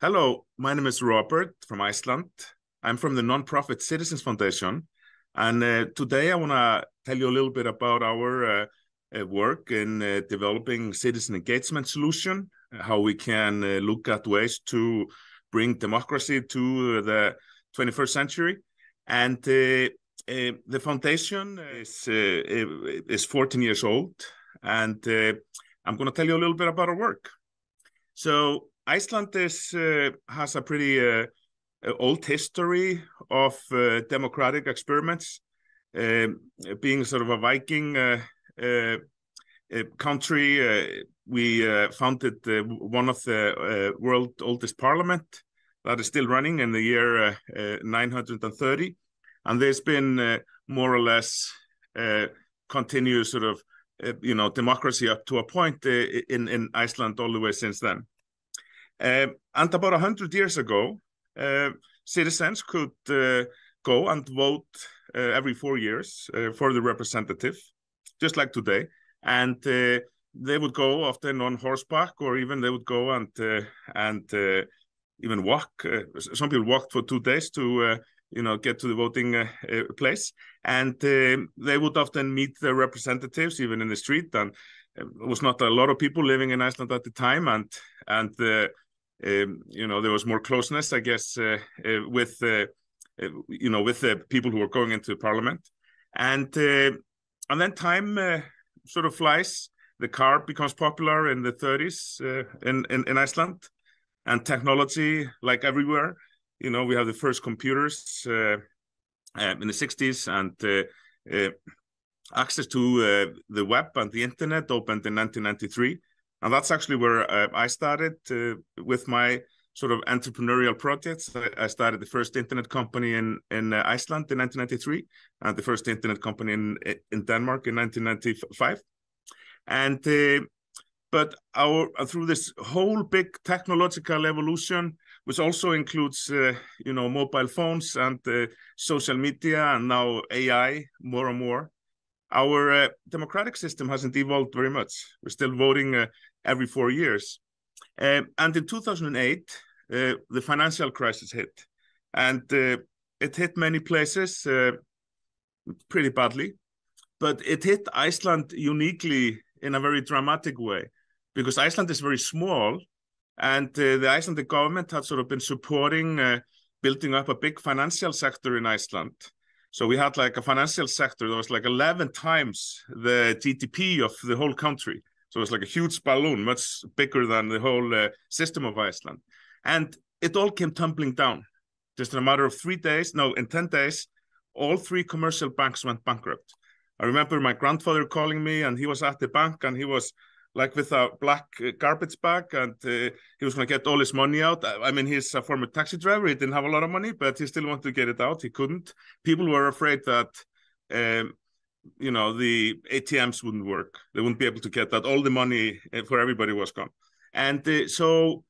Hello, my name is Robert from Iceland. I'm from the nonprofit Citizens Foundation. And today I want to tell you a little bit about our work in developing citizen engagement solution, how we can look at ways to bring democracy to the 21st century. And the foundation is 14 years old. And I'm going to tell you a little bit about our work. So Iceland has a pretty old history of democratic experiments, being sort of a Viking country. We founded one of the world's oldest parliament that is still running in the year 930. And there's been more or less continuous sort of democracy up to a point in Iceland all the way since then. And about 100 years ago, citizens could go and vote every 4 years for the representative, just like today. And they would go often on horseback, or even they would go and even walk. Some people walked for 2 days to get to the voting place. And they would often meet their representatives even in the street. And there was not a lot of people living in Iceland at the time, and there was more closeness, I guess, with the people who were going into parliament. And then time sort of flies. The car becomes popular in the 30s in Iceland, and technology, like everywhere. We have the first computers in the 60s, and access to the web and the internet opened in 1993. And that's actually where I started with my sort of entrepreneurial projects. I started the first internet company in Iceland in 1993, and the first internet company in Denmark in 1995. And but through this whole big technological evolution, which also includes mobile phones and social media, and now AI more and more, our democratic system hasn't evolved very much. We're still voting every 4 years. And in 2008, the financial crisis hit. And it hit many places pretty badly. But it hit Iceland uniquely in a very dramatic way, because Iceland is very small. And the Icelandic government had sort of been supporting building up a big financial sector in Iceland. So we had like a financial sector that was like 11 times the GDP of the whole country. So it was like a huge balloon, much bigger than the whole system of Iceland. And it all came tumbling down. Just in a matter of 3 days, no, in 10 days, all 3 commercial banks went bankrupt. I remember my grandfather calling me, and he was at the bank, and he was like with a black garbage bag, and he was going to get all his money out. I mean, he's a former taxi driver. He didn't have a lot of money, but he still wanted to get it out. He couldn't. People were afraid that, the ATMs wouldn't work. They wouldn't be able to get that. All the money for everybody was gone. And so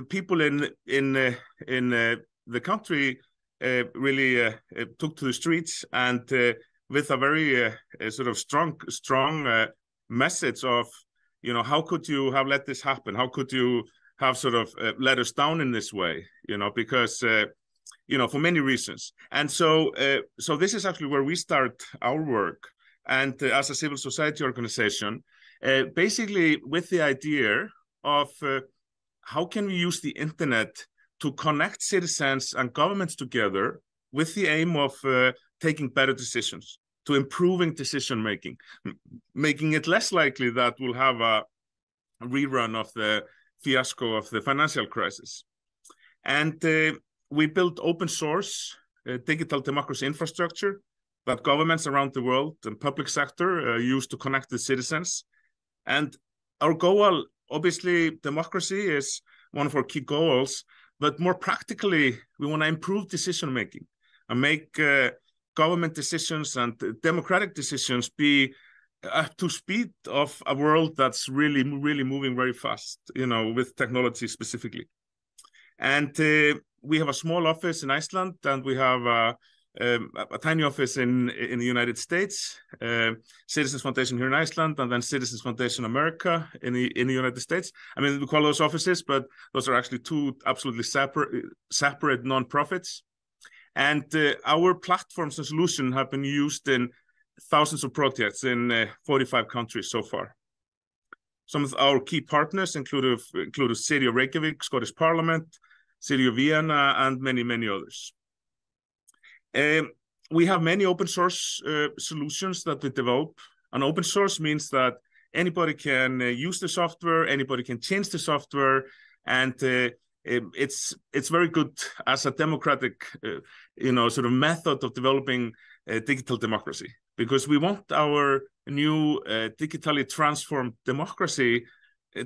people in the country really took to the streets, and with a very sort of strong message of, how could you have let this happen? How could you have sort of let us down in this way? Because, for many reasons. And so this is actually where we start our work. And as a civil society organization, basically with the idea of how can we use the internet to connect citizens and governments together with the aim of taking better decisions, to improving decision-making, making it less likely that we'll have a rerun of the fiasco of the financial crisis. And we built open source digital democracy infrastructure that governments around the world and public sector use to connect the citizens. And our goal, obviously, democracy is one of our key goals, but more practically, we want to improve decision-making and make government decisions and democratic decisions be up to speed of a world that's really, really moving very fast, with technology specifically. And we have a small office in Iceland, and we have a tiny office in the United States, Citizens Foundation here in Iceland, and then Citizens Foundation America in the United States. I mean, we call those offices, but those are actually two absolutely separate nonprofits. And our platforms and solutions have been used in thousands of projects in 45 countries so far. Some of our key partners include City of Reykjavik, Scottish Parliament, City of Vienna, and many, many others. We have many open source solutions that we develop. And open source means that anybody can use the software, anybody can change the software, and it's very good as a democratic, sort of method of developing digital democracy, because we want our new digitally transformed democracy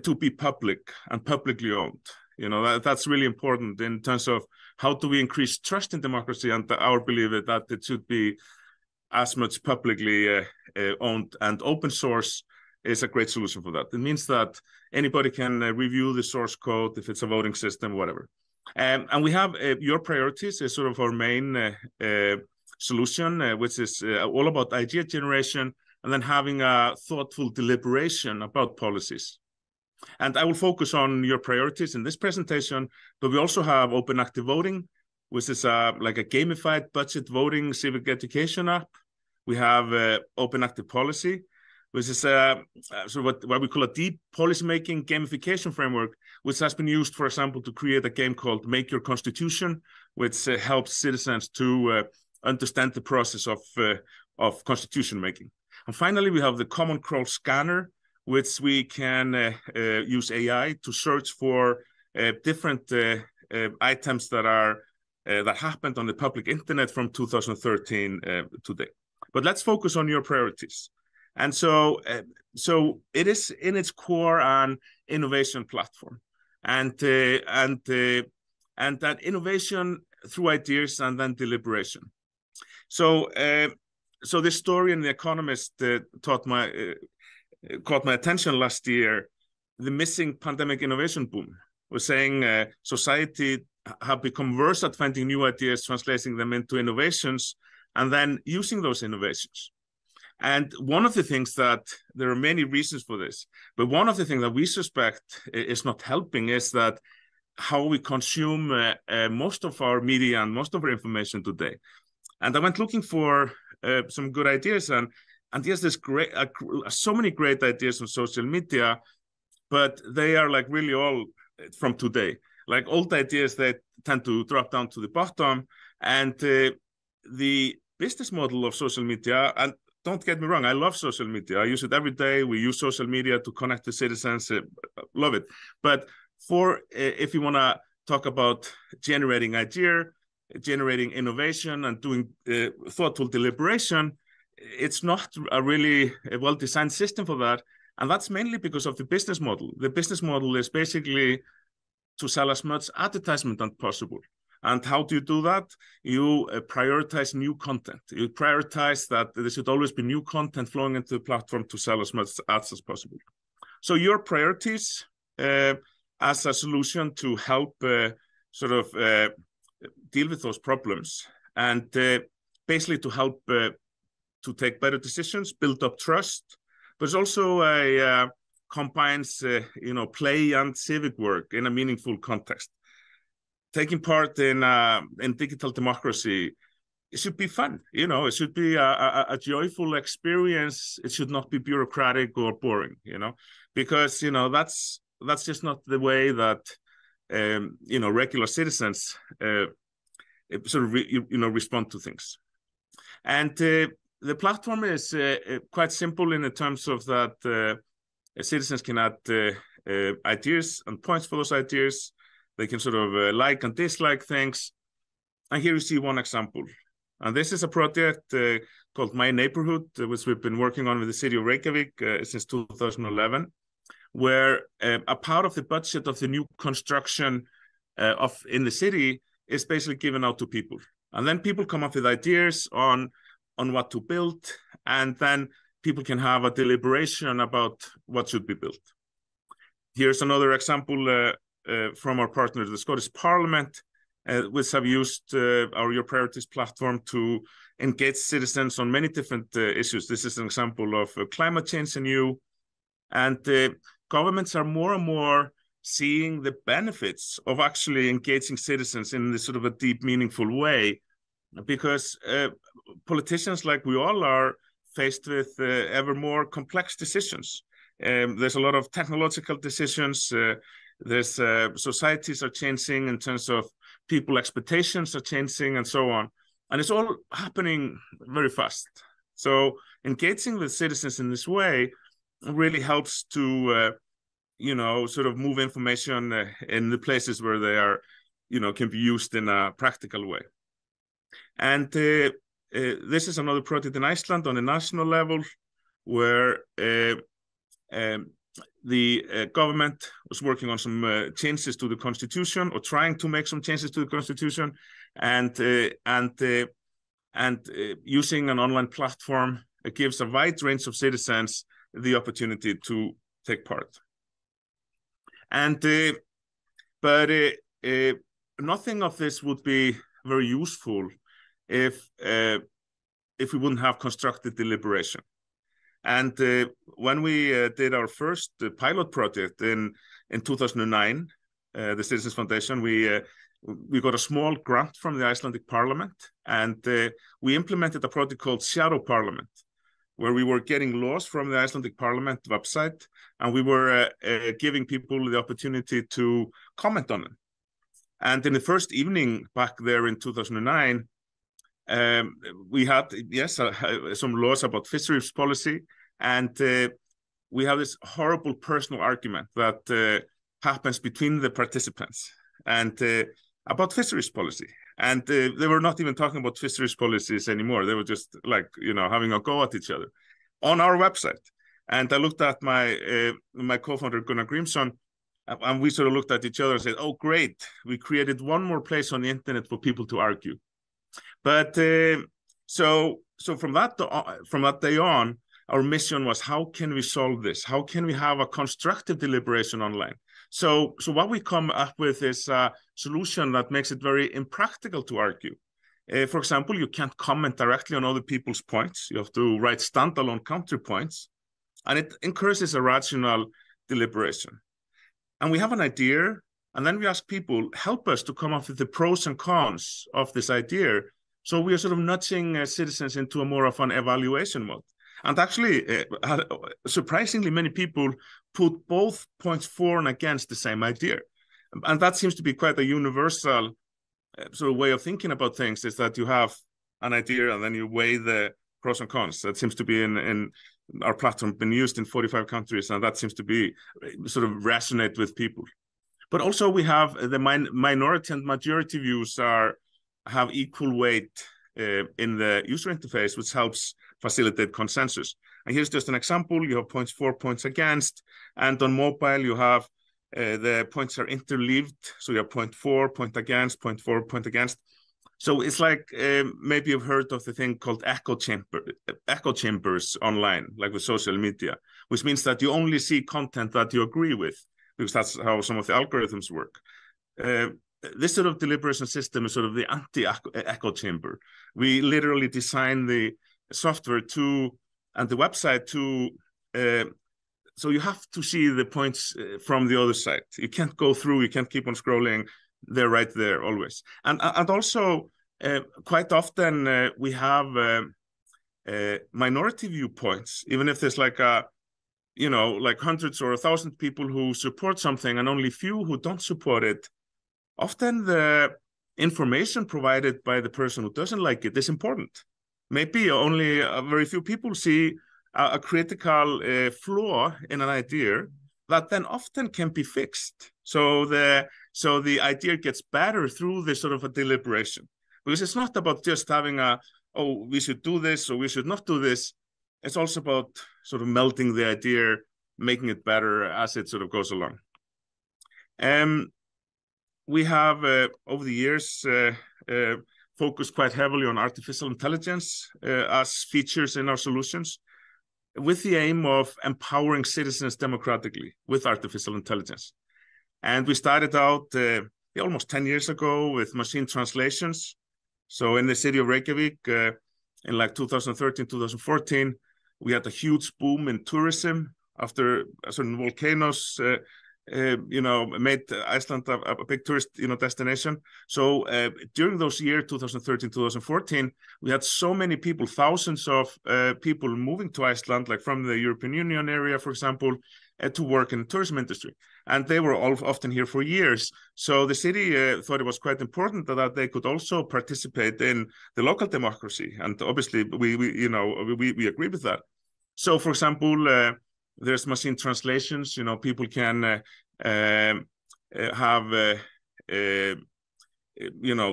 to be public and publicly owned. That's really important in terms of how do we increase trust in democracy, and our belief is that it should be as much publicly owned, and open source is a great solution for that. It means that anybody can review the source code, if it's a voting system, whatever. And we have Your Priorities is sort of our main solution, which is all about idea generation and then having a thoughtful deliberation about policies. And I will focus on Your Priorities in this presentation, but we also have Open Active Voting, which is like a gamified budget voting civic education app. We have Open Active Policy, which is sort of what we call a deep policymaking gamification framework, which has been used, for example, to create a game called Make Your Constitution, which helps citizens to understand the process of constitution making. And finally, we have the Common Crawl Scanner, which we can use AI to search for different items that happened on the public internet from 2013 today. But let's focus on Your Priorities. And so it is in its core an innovation platform, and that innovation through ideas and then deliberation. So this story in The Economist caught my attention last year. The missing pandemic innovation boom was saying society have become worse at finding new ideas, translating them into innovations, and then using those innovations. And one of the things that there are many reasons for this, but one of the things that we suspect is not helping is that how we consume most of our media and most of our information today. And I went looking for some good ideas, and yes, there's so many great ideas on social media, but they are like really all from today. Like old ideas, they tend to drop down to the bottom, and the business model of social media, and don't get me wrong, I love social media. I use it every day. We use social media to connect to citizens. Love it. But if you want to talk about generating idea, generating innovation, and doing thoughtful deliberation, it's not a really well-designed system for that. And that's mainly because of the business model. The business model is basically to sell as much advertisement as possible. And how do you do that? You prioritize new content. You prioritize that there should always be new content flowing into the platform to sell as much ads as possible. So Your Priorities as a solution to help deal with those problems, and basically to help to take better decisions, build up trust, but it's also combines play and civic work in a meaningful context. Taking part in digital democracy, it should be fun. It should be a joyful experience. It should not be bureaucratic or boring. Because that's just not the way that regular citizens respond to things. And the platform is quite simple in the terms of that citizens can add ideas and points for those ideas. They can sort of like and dislike things. And here you see one example. And this is a project called My Neighborhood, which we've been working on with the City of Reykjavik since 2011, where a part of the budget of the new construction in the city is basically given out to people. And then people come up with ideas on what to build, and then people can have a deliberation about what should be built. Here's another example from our partner, the Scottish Parliament. which have used our Your Priorities platform to engage citizens on many different issues. This is an example of climate change in EU. And governments are more and more seeing the benefits of actually engaging citizens in this sort of a deep, meaningful way, because politicians, like we all are, faced with ever more complex decisions. There's a lot of technological decisions. There's societies are changing in terms of people expectations are changing and so on. And it's all happening very fast. So engaging with citizens in this way really helps to, sort of move information in the places where they are, can be used in a practical way. And this is another project in Iceland on a national level where the government was working on some changes to the constitution, or trying to make some changes to the constitution, and using an online platform, it gives a wide range of citizens the opportunity to take part. And but nothing of this would be very useful if we wouldn't have constructive deliberation. And when we did our first pilot project in 2009, the Citizens Foundation, we got a small grant from the Icelandic Parliament, and we implemented a project called Shadow Parliament, where we were getting laws from the Icelandic Parliament website, and we were giving people the opportunity to comment on them. And in the first evening back there in 2009, we had, some laws about fisheries policy, and we have this horrible personal argument that happens between the participants and about fisheries policy. And they were not even talking about fisheries policies anymore. They were just like, having a go at each other on our website. And I looked at my co-founder, Gunnar Grímsson, and we sort of looked at each other and said, oh, great, we created one more place on the internet for people to argue. But so from that day on, our mission was, how can we solve this? How can we have a constructive deliberation online? So what we come up with is a solution that makes it very impractical to argue. For example, you can't comment directly on other people's points. You have to write standalone counterpoints, and it encourages a rational deliberation. And we have an idea, and then we ask people, help us to come up with the pros and cons of this idea. So we are sort of nudging citizens into a more of an evaluation mode. And actually, surprisingly, many people put both points for and against the same idea. And that seems to be quite a universal sort of way of thinking about things, is that you have an idea and then you weigh the pros and cons. That seems to be in our platform, been used in 45 countries, and that seems to be sort of resonate with people. But also we have the minority and majority views have equal weight in the user interface, which helps facilitate consensus. And here's just an example. You have points for, points against, and on mobile you have the points are interleaved. So you have point for, point against, point for, point against. So it's like maybe you've heard of the thing called echo chambers online, like with social media, which means that you only see content that you agree with, because that's how some of the algorithms work. This sort of deliberation system is sort of the anti-echo chamber. We literally design the software and the website so you have to see the points from the other side. You can't go through, you can't keep on scrolling. They're right there always. And also quite often we have minority viewpoints, even if there's like hundreds or 1,000 people who support something and only few who don't support it. Often the information provided by the person who doesn't like it is important. Maybe only a very few people see a critical flaw in an idea that then often can be fixed. So the idea gets better through this sort of a deliberation, because it's not about just having we should do this or we should not do this. It's also about sort of melting the idea, making it better as it sort of goes along. We have, over the years, focused quite heavily on artificial intelligence as features in our solutions, with the aim of empowering citizens democratically with artificial intelligence. And we started out almost 10 years ago with machine translations. So in the city of Reykjavik, in like 2013, 2014, we had a huge boom in tourism after certain volcanoes, made Iceland a big tourist, destination. So during those years, 2013, 2014, we had so many people, thousands of people moving to Iceland, like from the European Union area, for example, to work in the tourism industry. And they were all often here for years. So the city thought it was quite important that they could also participate in the local democracy. And obviously, we agree with that. So, for example, there's machine translations. People can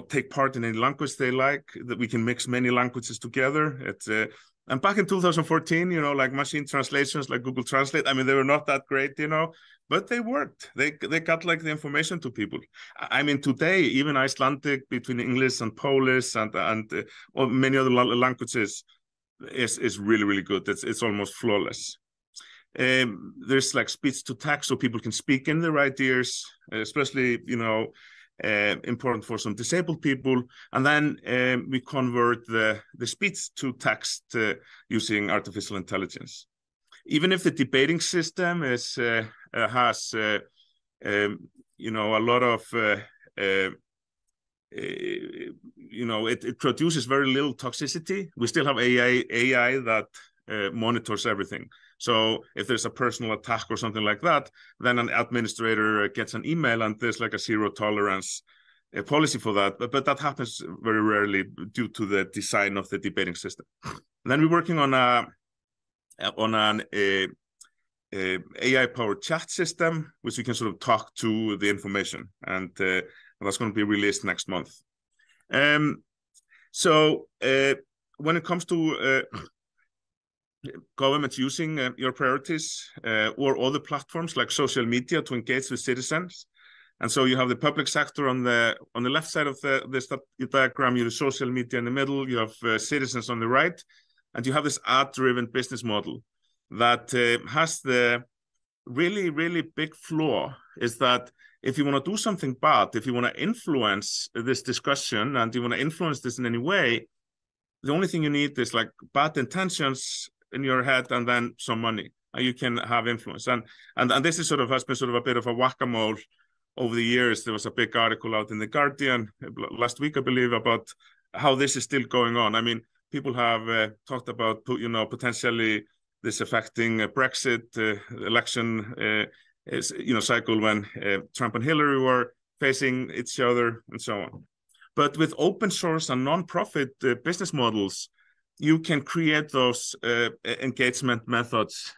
take part in any language they like. That we can mix many languages together. And back in 2014, like machine translations, like Google Translate, I mean, they were not that great, but they worked. They got like the information to people. I mean, today, even Icelandic between English and Polish and many other languages is really, really good. It's almost flawless. There's like speech to text, so people can speak in their ideas, especially, important for some disabled people. And then we convert the speech to text using artificial intelligence. Even if the debating system has a lot of it produces very little toxicity, we still have AI that monitors everything. So if there's a personal attack or something like that, then an administrator gets an email and there's like a zero tolerance policy for that. But that happens very rarely due to the design of the debating system. And then we're working on an AI-powered chat system, which we can sort of talk to the information. And that's going to be released next month. So when it comes to governments using your priorities or other platforms like social media to engage with citizens. And so you have the public sector on the left side of this diagram, you have social media in the middle, you have citizens on the right, and you have this ad-driven business model that has the really, really big flaw is that if you want to do something bad, if you want to influence this discussion and you want to influence this in any way, the only thing you need is like bad intentions in your head and then some money, and you can have influence. And this is has been sort of a bit of a whack-a-mole over the years. There was a big article out in The Guardian last week, I believe, about how this is still going on. I mean, people have talked about, potentially this affecting Brexit election cycle when Trump and Hillary were facing each other and so on. But with open source and non-profit business models, you can create those engagement methods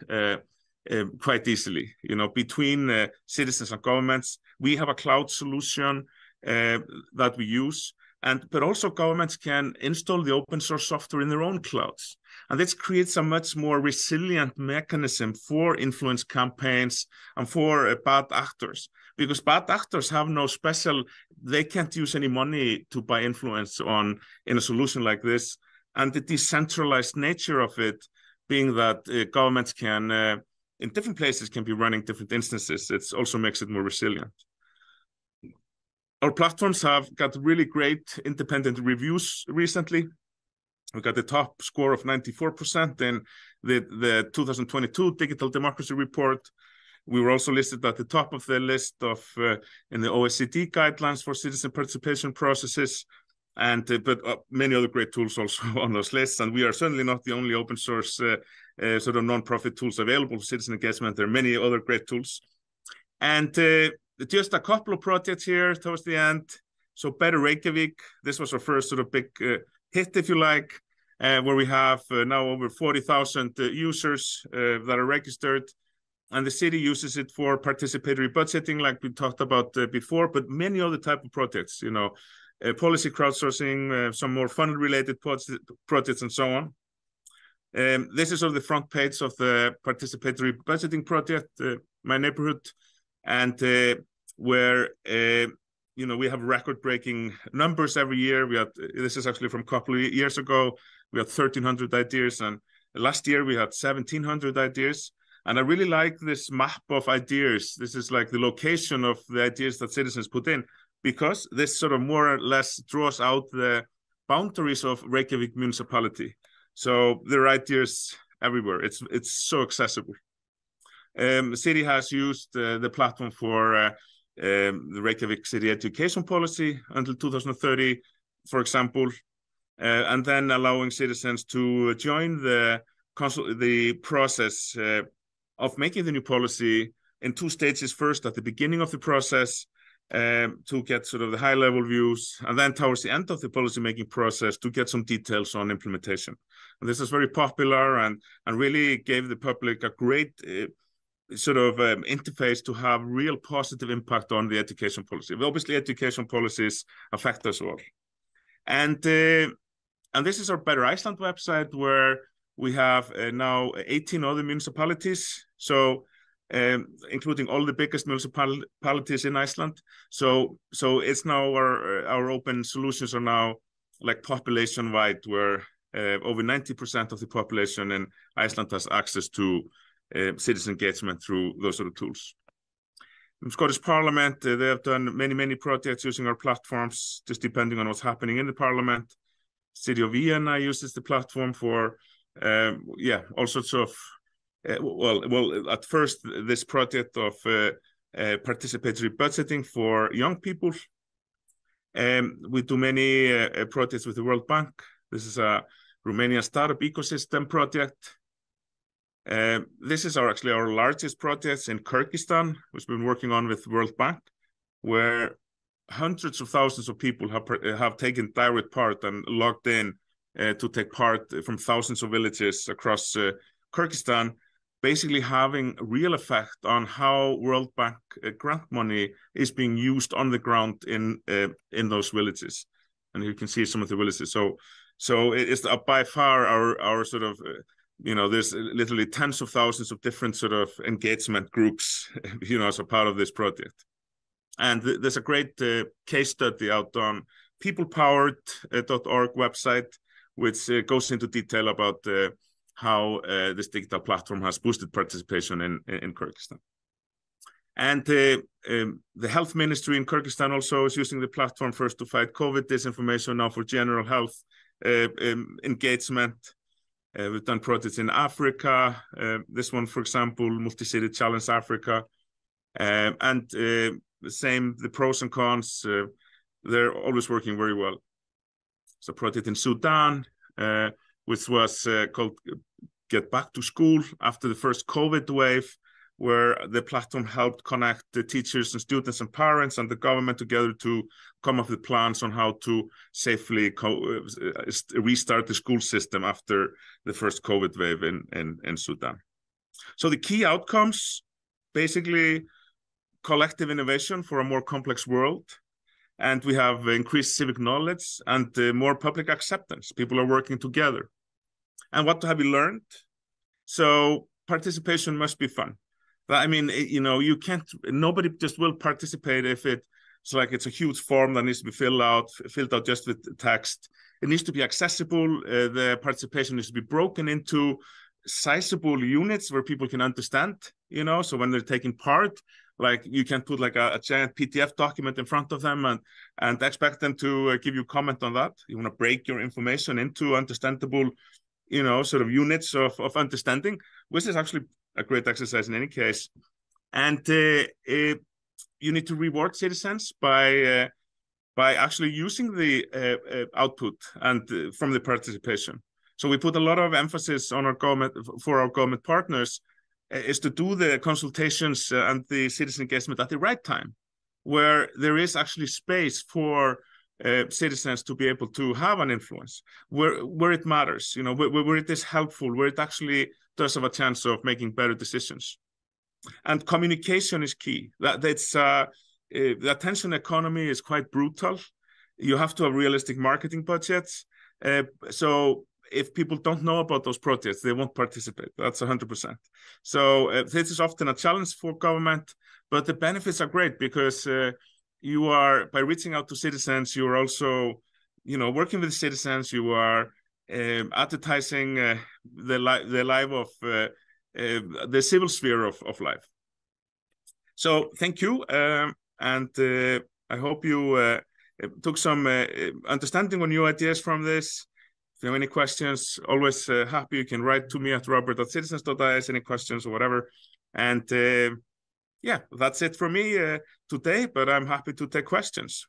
quite easily, between citizens and governments. We have a cloud solution that we use, but also governments can install the open source software in their own clouds. And this creates a much more resilient mechanism for influence campaigns and for bad actors, because bad actors have no special, they can't use any money to buy influence in a solution like this. And the decentralized nature of it being that governments can, in different places, can be running different instances. It also makes it more resilient. Our platforms have got really great independent reviews recently. We got the top score of 94% in the 2022 Digital Democracy Report. We were also listed at the top of the list in the OECD guidelines for citizen participation processes. But many other great tools also on those lists. And we are certainly not the only open source sort of non-profit tools available for citizen engagement. There are many other great tools. And just a couple of projects here towards the end. So Better Reykjavik, this was our first sort of big hit, if you like, where we have now over 40,000 users that are registered. And the city uses it for participatory budgeting, like we talked about before, but many other type of projects, policy crowdsourcing, some more fund-related projects, and so on. This is sort of the front page of the participatory budgeting project, My Neighborhood, and where we have record-breaking numbers every year. This is actually from a couple of years ago. We had 1,300 ideas, and last year we had 1,700 ideas. And I really like this map of ideas. This is like the location of the ideas that citizens put in. because this sort of more or less draws out the boundaries of Reykjavik municipality. So there are ideas everywhere. It's so accessible. The city has used the platform for the Reykjavik City Education Policy until 2030, for example, and then allowing citizens to join the process of making the new policy in 2 stages. First, at the beginning of the process, to get sort of the high-level views, and then towards the end of the policy-making process to get some details on implementation. And this is very popular and really gave the public a great sort of interface to have real positive impact on the education policy. Obviously, education policies affect us all. And this is our Better Iceland website, where we have now 18 other municipalities, so including all the biggest municipalities in Iceland. So it's now our open solutions are now like population-wide, where over 90% of the population in Iceland has access to citizen engagement through those sort of tools. In Scottish Parliament, they have done many projects using our platforms, just depending on what's happening in the Parliament. City of Vienna uses the platform for all sorts of well, at first this project of participatory budgeting for young people. We do many projects with the World Bank. This is a Romanian startup ecosystem project. This is actually our largest project in Kyrgyzstan, which we've been working on with World Bank, where hundreds of thousands of people have taken direct part and logged in to take part from thousands of villages across Kyrgyzstan, basically having a real effect on how World Bank grant money is being used on the ground in those villages. And you can see some of the villages. So it is by far our sort of there's literally tens of thousands of different sort of engagement groups, as a part of this project. And there's a great case study out on peoplepowered.org website, which goes into detail about how this digital platform has boosted participation in Kyrgyzstan. And the health ministry in Kyrgyzstan also is using the platform first to fight COVID disinformation, now for general health engagement. We've done projects in Africa. This one, for example, Multi-City Challenge Africa. And the same, the pros and cons, they're always working very well. It's a project in Sudan, which was called Get Back to School after the first COVID wave, where the platform helped connect the teachers and students and parents and the government together to come up with plans on how to safely restart the school system after the first COVID wave in Sudan. So the key outcomes, basically collective innovation for a more complex world. And we have increased civic knowledge and more public acceptance. People are working together. And what have we learned? So participation must be fun. I mean, you can't, nobody just will participate if it's like it's a huge form that needs to be filled out just with text. It needs to be accessible. The participation needs to be broken into sizable units where people can understand, so when they're taking part, like you can't put like a giant PDF document in front of them and expect them to give you comment on that. You want to break your information into understandable, sort of units of understanding, which is actually a great exercise in any case. And you need to reward citizens by actually using the output and from the participation. So we put a lot of emphasis on our government partners is to do the consultations and the citizen engagement at the right time, where there is actually space for citizens to be able to have an influence, where it matters, where it is helpful, where it actually does have a chance of making better decisions. And communication is key. The attention economy is quite brutal. You have to have realistic marketing budgets. So if people don't know about those projects, they won't participate. That's 100%. So this is often a challenge for government, but the benefits are great because you are, by reaching out to citizens, you are also, working with citizens, you are advertising the life of the civil sphere of life. So thank you, and I hope you took some understanding or new ideas from this. If you have any questions, always happy. You can write to me at robert@citizens.is, any questions or whatever. And yeah, that's it for me today, but I'm happy to take questions.